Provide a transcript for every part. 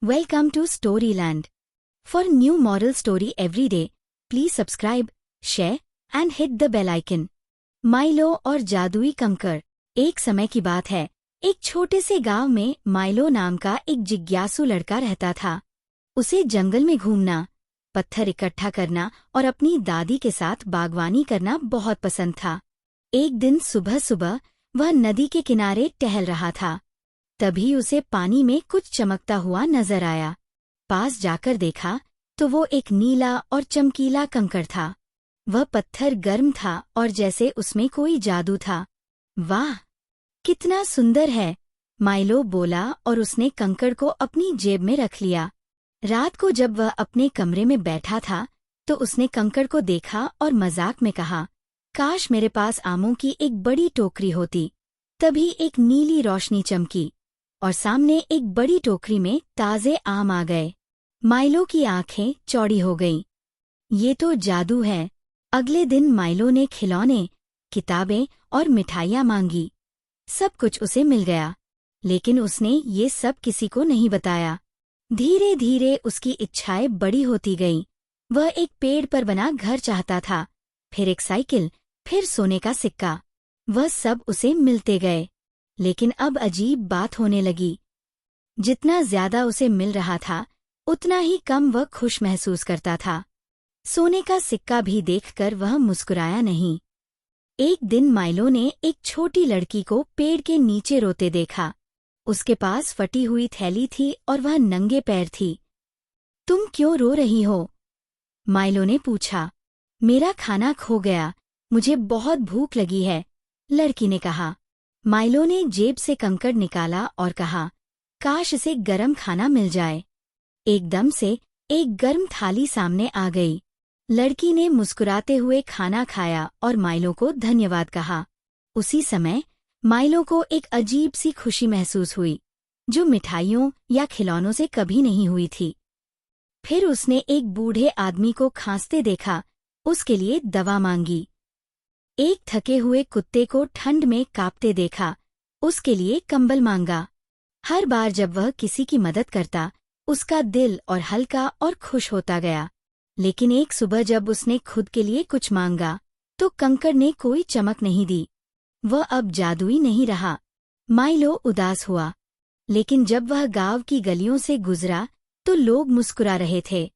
Welcome to Storyland. For new moral story every day, please subscribe, share and hit the bell icon. Milo और जादुई कंकर। एक समय की बात है, एक छोटे से गांव में माइलो नाम का एक जिज्ञासु लड़का रहता था। उसे जंगल में घूमना, पत्थर इकट्ठा करना और अपनी दादी के साथ बागवानी करना बहुत पसंद था। एक दिन सुबह सुबह वह नदी के किनारे टहल रहा था। तभी उसे पानी में कुछ चमकता हुआ नजर आया। पास जाकर देखा तो वो एक नीला और चमकीला कंकड़ था। वह पत्थर गर्म था और जैसे उसमें कोई जादू था। वाह, कितना सुंदर है, माइलो बोला और उसने कंकड़ को अपनी जेब में रख लिया। रात को जब वह अपने कमरे में बैठा था तो उसने कंकड़ को देखा और मजाक में कहा, काश मेरे पास आमों की एक बड़ी टोकरी होती। तभी एक नीली रोशनी चमकी और सामने एक बड़ी टोकरी में ताजे आम आ गए। माइलो की आंखें चौड़ी हो गईं। ये तो जादू है। अगले दिन माइलो ने खिलौने, किताबें और मिठाइयाँ मांगी। सब कुछ उसे मिल गया, लेकिन उसने ये सब किसी को नहीं बताया। धीरे धीरे उसकी इच्छाएं बड़ी होती गईं। वह एक पेड़ पर बना घर चाहता था, फिर एक साइकिल, फिर सोने का सिक्का। वह सब उसे मिलते गए, लेकिन अब अजीब बात होने लगी। जितना ज्यादा उसे मिल रहा था, उतना ही कम वह खुश महसूस करता था। सोने का सिक्का भी देखकर वह मुस्कुराया नहीं। एक दिन माइलो ने एक छोटी लड़की को पेड़ के नीचे रोते देखा। उसके पास फटी हुई थैली थी और वह नंगे पैर थी। तुम क्यों रो रही हो? माइलो ने पूछा। मेरा खाना खो गया, मुझे बहुत भूख लगी है, लड़की ने कहा। माइलो ने जेब से कंकड़ निकाला और कहा, काश इसे गरम खाना मिल जाए। एकदम से एक गर्म थाली सामने आ गई। लड़की ने मुस्कुराते हुए खाना खाया और माइलो को धन्यवाद कहा। उसी समय माइलो को एक अजीब सी खुशी महसूस हुई, जो मिठाइयों या खिलौनों से कभी नहीं हुई थी। फिर उसने एक बूढ़े आदमी को खांसते देखा, उसके लिए दवा मांगी। एक थके हुए कुत्ते को ठंड में कांपते देखा, उसके लिए कंबल मांगा। हर बार जब वह किसी की मदद करता, उसका दिल और हल्का और खुश होता गया। लेकिन एक सुबह जब उसने खुद के लिए कुछ मांगा, तो कंकड़ ने कोई चमक नहीं दी। वह अब जादुई नहीं रहा। माइलो उदास हुआ, लेकिन जब वह गांव की गलियों से गुजरा तो लोग मुस्कुरा रहे थे।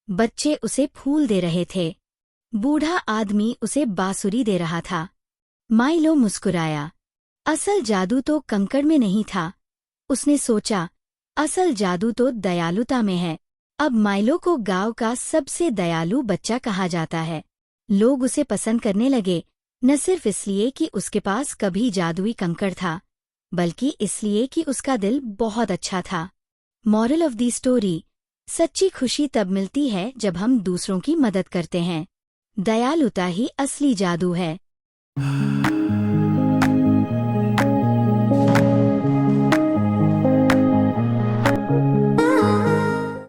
बच्चे उसे फूल दे रहे थे, बूढ़ा आदमी उसे बांसुरी दे रहा था। माइलो मुस्कुराया। असल जादू तो कंकड़ में नहीं था, उसने सोचा। असल जादू तो दयालुता में है। अब माइलो को गांव का सबसे दयालु बच्चा कहा जाता है। लोग उसे पसंद करने लगे, न सिर्फ इसलिए कि उसके पास कभी जादुई कंकड़ था, बल्कि इसलिए कि उसका दिल बहुत अच्छा था। मॉरल ऑफ दी स्टोरी: सच्ची खुशी तब मिलती है जब हम दूसरों की मदद करते हैं। दयालुता ही असली जादू है।